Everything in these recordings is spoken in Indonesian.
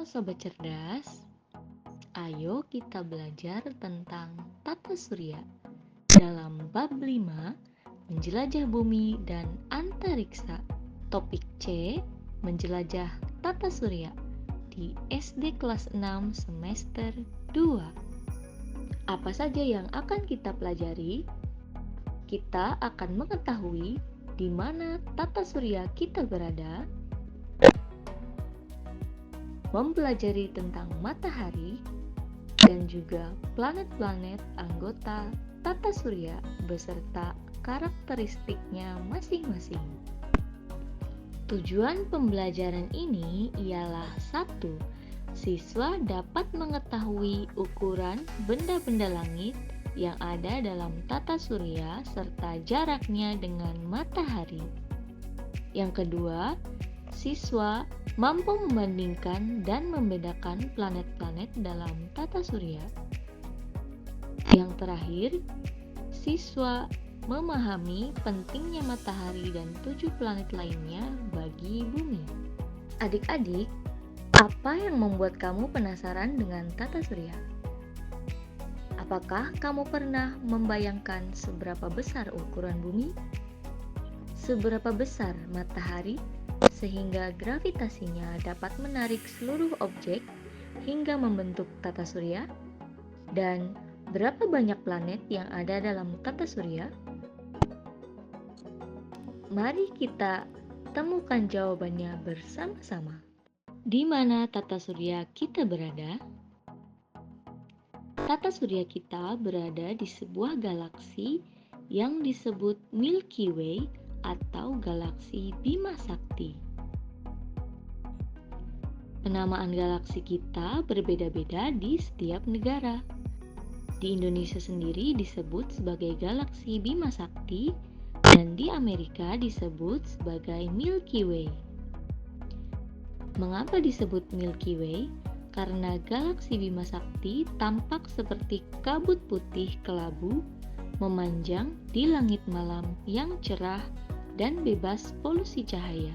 Sobat Cerdas, ayo kita belajar tentang tata surya dalam bab 5, menjelajah bumi dan antariksa. Topik C, menjelajah tata surya di SD kelas 6 semester 2. Apa saja yang akan kita pelajari? Kita akan mengetahui di mana tata surya kita berada, mempelajari tentang matahari, dan juga planet-planet anggota tata surya beserta karakteristiknya masing-masing. Tujuan pembelajaran ini ialah 1. Siswa dapat mengetahui ukuran benda-benda langit yang ada dalam tata surya serta jaraknya dengan matahari. Yang kedua, siswa mampu membandingkan dan membedakan planet-planet dalam tata surya. Yang terakhir, siswa memahami pentingnya matahari dan 7 planet lainnya bagi bumi. Adik-adik, apa yang membuat kamu penasaran dengan tata surya? Apakah kamu pernah membayangkan seberapa besar ukuran bumi? Seberapa besar matahari sehingga gravitasinya dapat menarik seluruh objek hingga membentuk tata surya? Dan berapa banyak planet yang ada dalam tata surya? Mari kita temukan jawabannya bersama-sama. Di mana tata surya kita berada? Tata surya kita berada di sebuah galaksi yang disebut Milky Way atau galaksi Bima Sakti. Penamaan galaksi kita berbeda-beda di setiap negara. Di Indonesia sendiri disebut sebagai galaksi Bima Sakti dan di Amerika disebut sebagai Milky Way. Mengapa disebut Milky Way? Karena galaksi Bima Sakti tampak seperti kabut putih kelabu memanjang di langit malam yang cerah dan bebas polusi cahaya.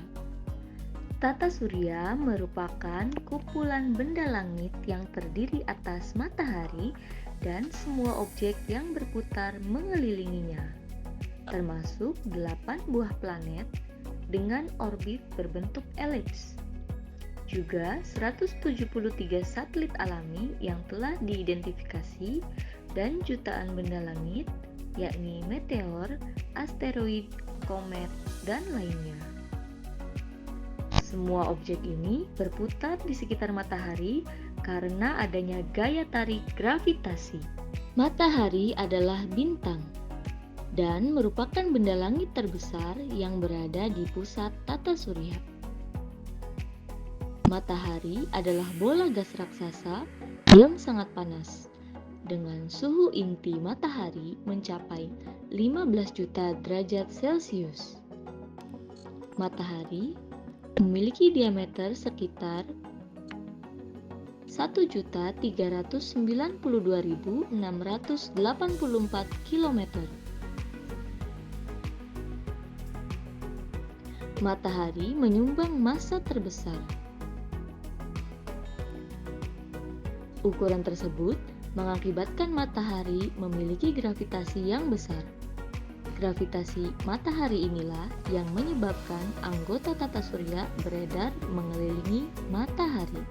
Tata surya merupakan kumpulan benda langit yang terdiri atas matahari dan semua objek yang berputar mengelilinginya, termasuk 8 buah planet dengan orbit berbentuk elips. Juga 173 satelit alami yang telah diidentifikasi dan jutaan benda langit, yakni meteor, asteroid, komet, dan lainnya. Semua objek ini berputar di sekitar matahari karena adanya gaya tarik gravitasi. Matahari adalah bintang dan merupakan benda langit terbesar yang berada di pusat tata surya. Matahari adalah bola gas raksasa yang sangat panas, dengan suhu inti matahari mencapai 15 juta derajat Celcius. Matahari memiliki diameter sekitar 1.392.684 km. Matahari menyumbang massa terbesar. Ukuran tersebut mengakibatkan matahari memiliki gravitasi yang besar. Gravitasi matahari inilah yang menyebabkan anggota tata surya beredar mengelilingi matahari.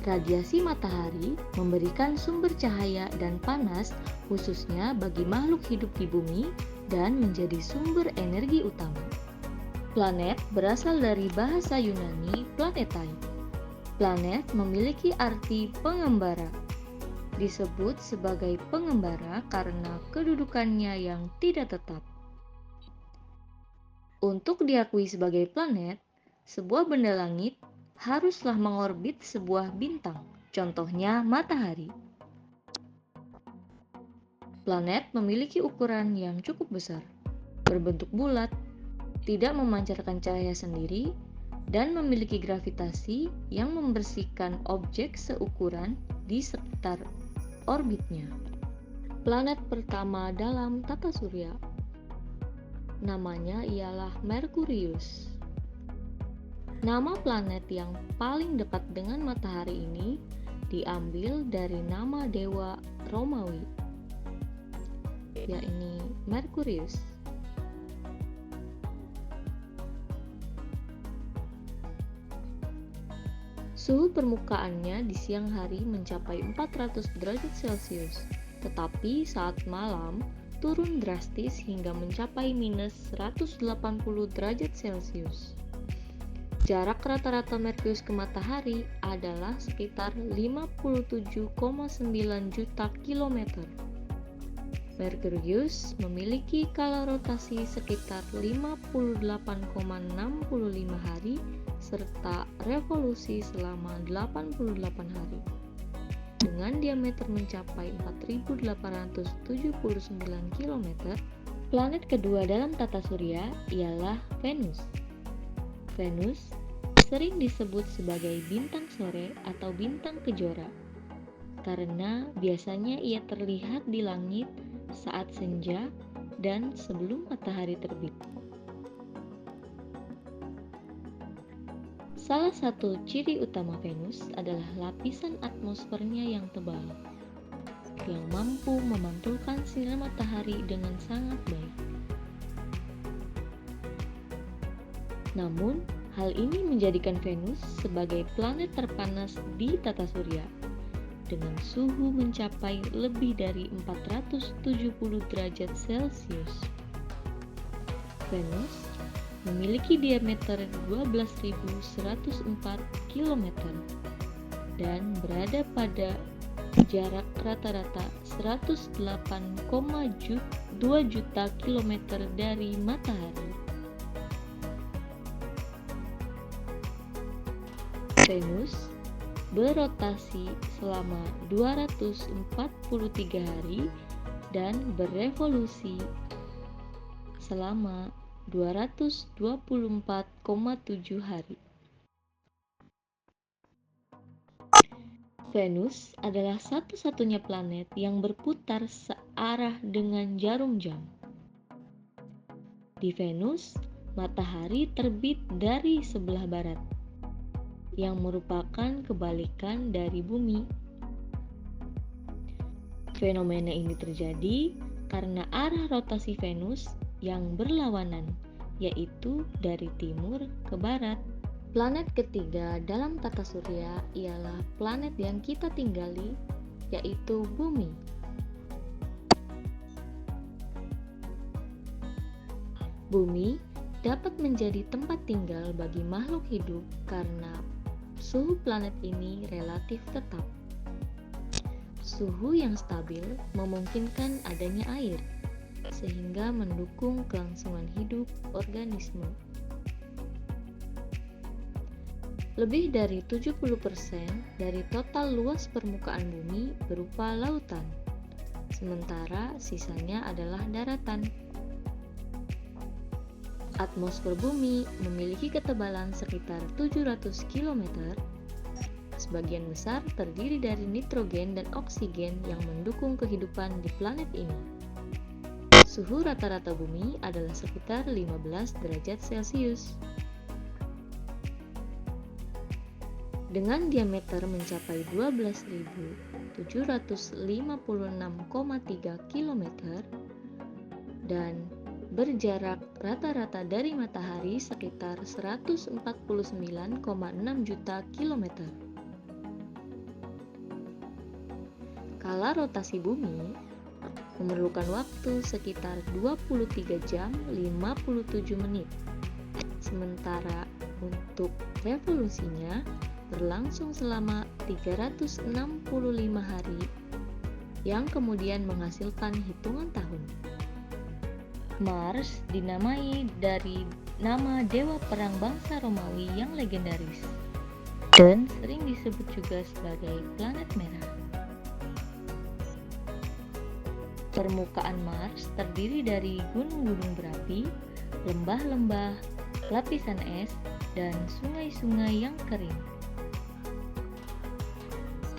Radiasi matahari memberikan sumber cahaya dan panas khususnya bagi makhluk hidup di bumi dan menjadi sumber energi utama. Planet berasal dari bahasa Yunani planetai. Planet memiliki arti pengembara. Disebut sebagai pengembara karena kedudukannya yang tidak tetap. Untuk diakui sebagai planet, sebuah benda langit haruslah mengorbit sebuah bintang, contohnya matahari. Planet memiliki ukuran yang cukup besar, berbentuk bulat, tidak memancarkan cahaya sendiri, dan memiliki gravitasi yang membersihkan objek seukuran di sekitar orbitnya. Planet pertama dalam tata surya namanya ialah Merkurius. Nama planet yang paling dekat dengan matahari ini diambil dari nama dewa Romawi, yakni Merkurius. Suhu permukaannya di siang hari mencapai 400 derajat Celcius, tetapi saat malam turun drastis hingga mencapai minus 180 derajat Celcius. Jarak rata-rata Merkurius ke matahari adalah sekitar 57,9 juta kilometer. Merkurius memiliki kala rotasi sekitar 58,65 hari serta revolusi selama 88 hari. Dengan diameter mencapai 4.879 km, planet kedua dalam tata surya ialah Venus. Venus sering disebut sebagai bintang sore atau bintang kejora karena biasanya ia terlihat di langit saat senja dan sebelum matahari terbit. Salah satu ciri utama Venus adalah lapisan atmosfernya yang tebal, yang mampu memantulkan sinar matahari dengan sangat baik. Namun, hal ini menjadikan Venus sebagai planet terpanas di tata surya, dengan suhu mencapai lebih dari 470 derajat Celcius. Venus memiliki diameter 12.104 km dan berada pada jarak rata-rata 108,2 juta kilometer dari matahari. Venus berotasi selama 243 hari dan berevolusi selama 224,7 hari. Venus adalah satu-satunya planet yang berputar searah dengan jarum jam. Di Venus, matahari terbit dari sebelah barat, yang merupakan kebalikan dari bumi. Fenomena ini terjadi karena arah rotasi Venus yang berlawanan, yaitu dari timur ke barat. Planet ketiga dalam tata surya ialah planet yang kita tinggali, yaitu bumi. Bumi dapat menjadi tempat tinggal bagi makhluk hidup karena suhu planet ini relatif tetap. Suhu yang stabil memungkinkan adanya air, sehingga mendukung kelangsungan hidup organisme. Lebih dari 70% dari total luas permukaan bumi berupa lautan, sementara sisanya adalah daratan. Atmosfer bumi memiliki ketebalan sekitar 700 km. Sebagian besar terdiri dari nitrogen dan oksigen yang mendukung kehidupan di planet ini. Suhu rata-rata bumi adalah sekitar 15 derajat Celcius. Dengan diameter mencapai 12.756,3 km dan berjarak rata-rata dari matahari sekitar 149,6 juta kilometer. Kala rotasi bumi memerlukan waktu sekitar 23 jam 57 menit. Sementara untuk revolusinya berlangsung selama 365 hari yang kemudian menghasilkan hitungan tahun. Mars dinamai dari nama dewa perang bangsa Romawi yang legendaris dan sering disebut juga sebagai planet merah. Permukaan Mars terdiri dari gunung-gunung berapi, lembah-lembah, lapisan es, dan sungai-sungai yang kering.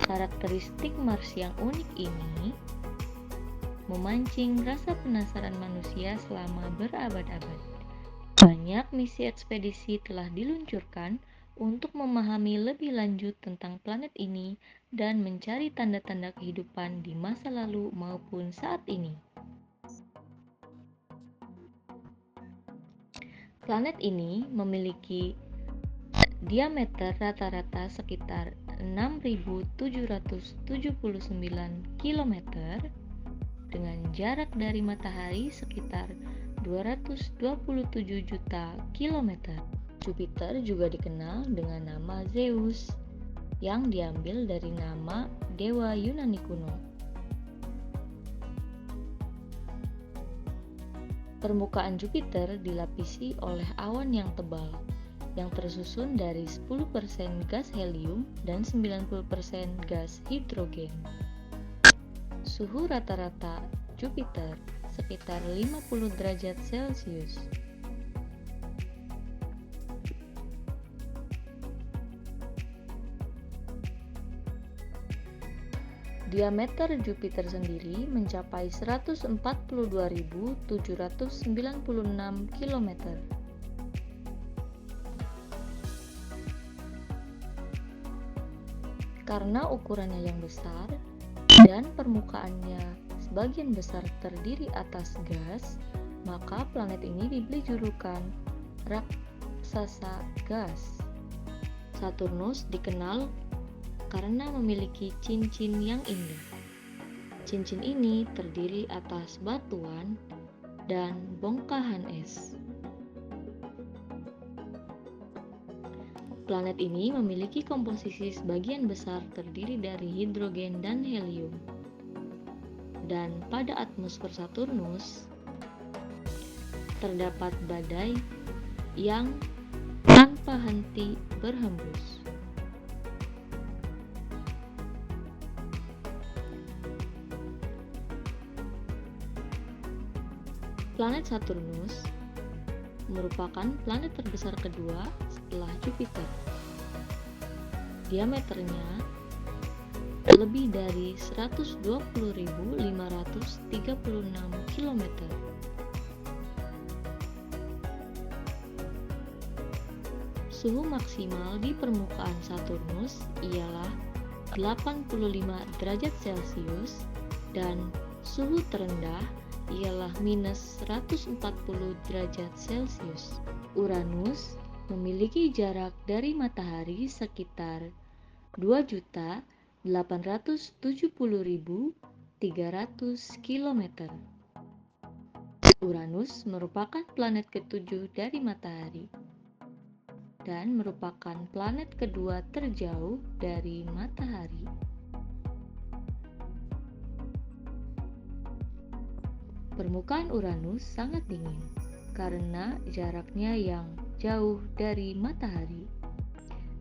Karakteristik Mars yang unik ini memancing rasa penasaran manusia selama berabad-abad. Banyak misi ekspedisi telah diluncurkan untuk memahami lebih lanjut tentang planet ini dan mencari tanda-tanda kehidupan di masa lalu maupun saat ini. Planet ini memiliki diameter rata-rata sekitar 6.779 km dengan jarak dari matahari sekitar 227 juta kilometer. Jupiter juga dikenal dengan nama Zeus, yang diambil dari nama dewa Yunani kuno. Permukaan Jupiter dilapisi oleh awan yang tebal, yang tersusun dari 10% gas helium dan 90% gas hidrogen. Suhu rata-rata Jupiter sekitar 50 derajat Celcius. Diameter Jupiter sendiri mencapai 142.796 km. Karena ukurannya yang besar dan permukaannya sebagian besar terdiri atas gas, maka planet ini diberi julukan raksasa gas. Saturnus dikenal karena memiliki cincin yang indah. Cincin ini terdiri atas batuan dan bongkahan es. Planet ini memiliki komposisi sebagian besar terdiri dari hidrogen dan helium. Dan pada atmosfer Saturnus terdapat badai yang tanpa henti berhembus. Planet Saturnus merupakan planet terbesar kedua setelah Jupiter. Diameternya lebih dari 120.536 km. Suhu maksimal di permukaan Saturnus ialah 85 derajat Celcius dan suhu terendah ialah minus 140 derajat Celcius. Uranus memiliki jarak dari matahari sekitar 2.870.300 km. Uranus merupakan planet ketujuh dari matahari dan merupakan planet kedua terjauh dari matahari. Permukaan Uranus sangat dingin karena jaraknya yang jauh dari matahari.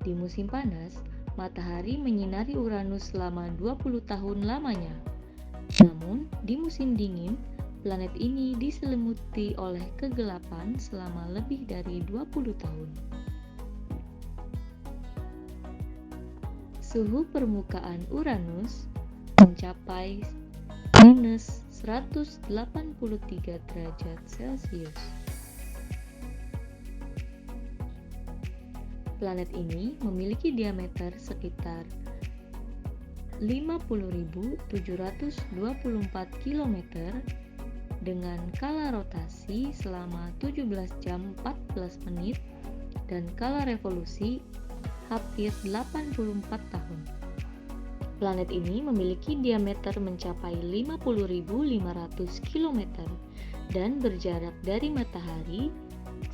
Di musim panas, matahari menyinari Uranus selama 20 tahun lamanya. Namun, di musim dingin, planet ini diselimuti oleh kegelapan selama lebih dari 20 tahun. Suhu permukaan Uranus mencapai minus 183 derajat Celcius. Planet ini memiliki diameter sekitar 50.724 km dengan kala rotasi selama 17 jam 14 menit dan kala revolusi hampir 84 tahun. Planet ini memiliki diameter mencapai 50.500 km dan berjarak dari matahari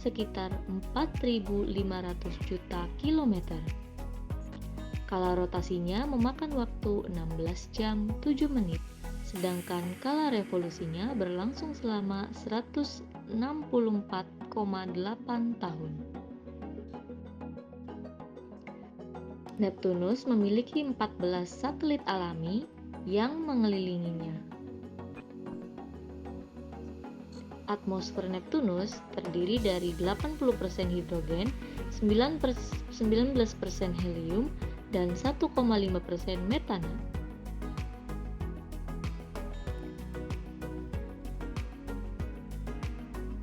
sekitar 4.500 juta kilometer. Kala rotasinya memakan waktu 16 jam 7 menit, sedangkan kala revolusinya berlangsung selama 164,8 tahun. Neptunus memiliki 14 satelit alami yang mengelilinginya. Atmosfer Neptunus terdiri dari 80% hidrogen, 19% helium, dan 1,5% metana.